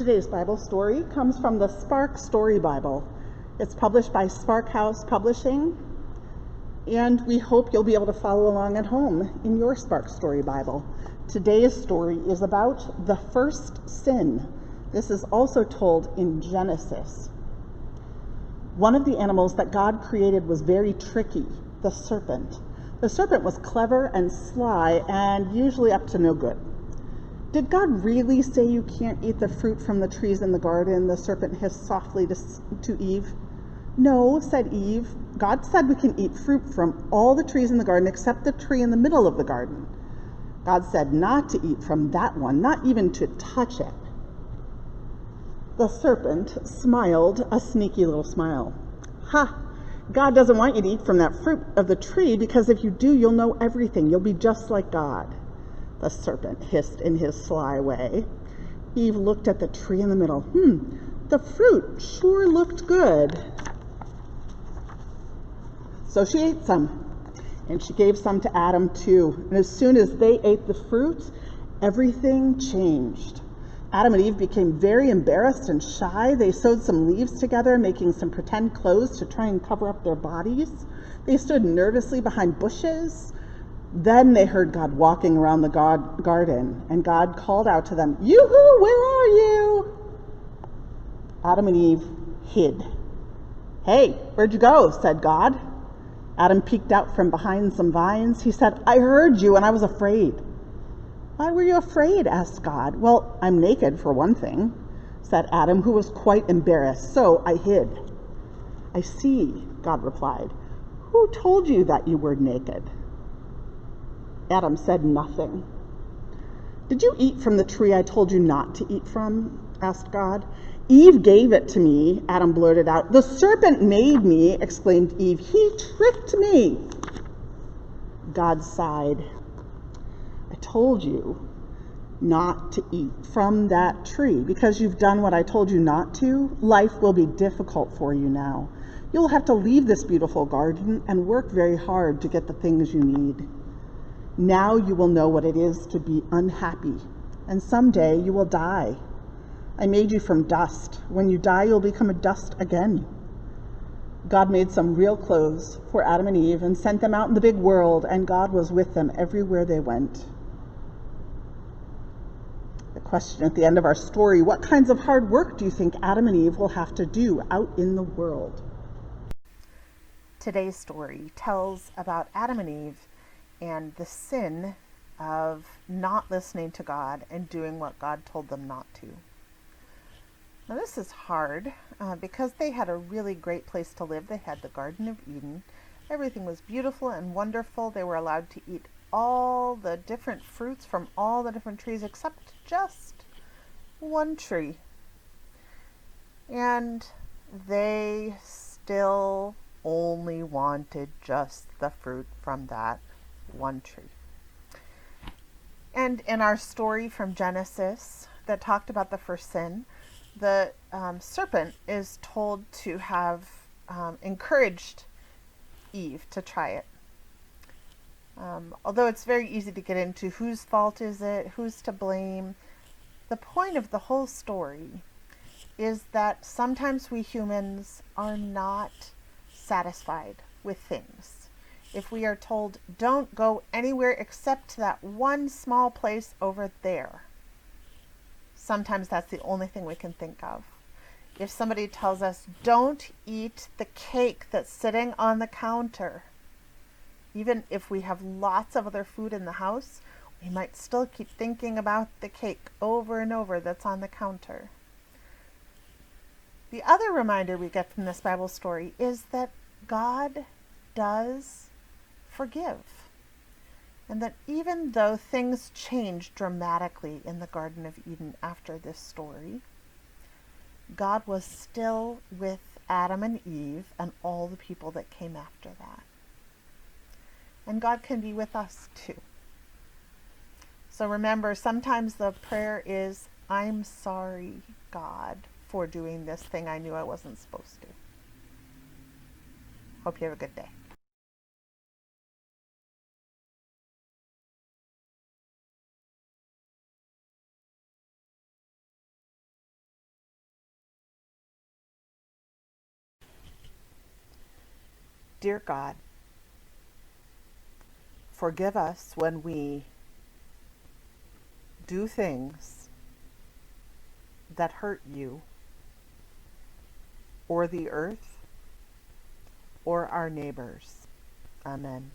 Today's Bible story comes from the Spark Story Bible. It's published by Spark House Publishing, and we hope you'll be able to follow along at home in your Spark Story Bible. Today's story is about the first sin. This is also told in Genesis. One of the animals that God created was very tricky, the serpent. The serpent was clever and sly and usually up to no good. Did God really say you can't eat the fruit from the trees in the garden? The serpent hissed softly to Eve. No, said Eve. God said we can eat fruit from all the trees in the garden except the tree in the middle of the garden. God said not to eat from that one, not even to touch it. The serpent smiled a sneaky little smile. Ha! God doesn't want you to eat from that fruit of the tree because if you do, you'll know everything. You'll be just like God. The serpent hissed in his sly way. Eve looked at the tree in the middle. The fruit sure looked good. So she ate some, and she gave some to Adam too. And as soon as they ate the fruit, everything changed. Adam and Eve became very embarrassed and shy. They sewed some leaves together, making some pretend clothes to try and cover up their bodies. They stood nervously behind bushes. Then they heard God walking around the garden, and God called out to them, "Yoo-hoo, where are you?" Adam and Eve hid. "Hey, where'd you go?" said God. Adam peeked out from behind some vines. He said, "I heard you and I was afraid." "Why were you afraid?" asked God. "Well, I'm naked for one thing," said Adam, who was quite embarrassed, "so I hid." "I see," God replied. "Who told you that you were naked?" Adam said nothing. "Did you eat from the tree I told you not to eat from?" asked God. "Eve gave it to me," Adam blurted out. "The serpent made me," exclaimed Eve. "He tricked me." God sighed. "I told you not to eat from that tree. Because you've done what I told you not to, life will be difficult for you now. You'll have to leave this beautiful garden and work very hard to get the things you need. Now you will know what it is to be unhappy, and someday you will die. I made you from dust. When you die, you'll become a dust again." God made some real clothes for Adam and Eve and sent them out in the big world, and God was with them everywhere they went. The question at the end of our story, what kinds of hard work do you think Adam and Eve will have to do out in the world? Today's story tells about Adam and Eve and the sin of not listening to God and doing what God told them not to. Now this is hard because they had a really great place to live. They had the Garden of Eden. Everything was beautiful and wonderful. They were allowed to eat all the different fruits from all the different trees except just one tree. And they still only wanted just the fruit from that one tree. And in our story from Genesis that talked about the first sin, the serpent is told to have encouraged Eve to try it. Although it's very easy to get into whose fault is it, who's to blame, the point of the whole story is that sometimes we humans are not satisfied with things. If we are told, don't go anywhere except to that one small place over there, sometimes that's the only thing we can think of. If somebody tells us, don't eat the cake that's sitting on the counter, even if we have lots of other food in the house, we might still keep thinking about the cake over and over that's on the counter. The other reminder we get from this Bible story is that God does forgive. And that even though things changed dramatically in the Garden of Eden after this story, God was still with Adam and Eve and all the people that came after that. And God can be with us too. So remember, sometimes the prayer is, I'm sorry, God, for doing this thing I knew I wasn't supposed to. Hope you have a good day. Dear God, forgive us when we do things that hurt you or the earth or our neighbors. Amen.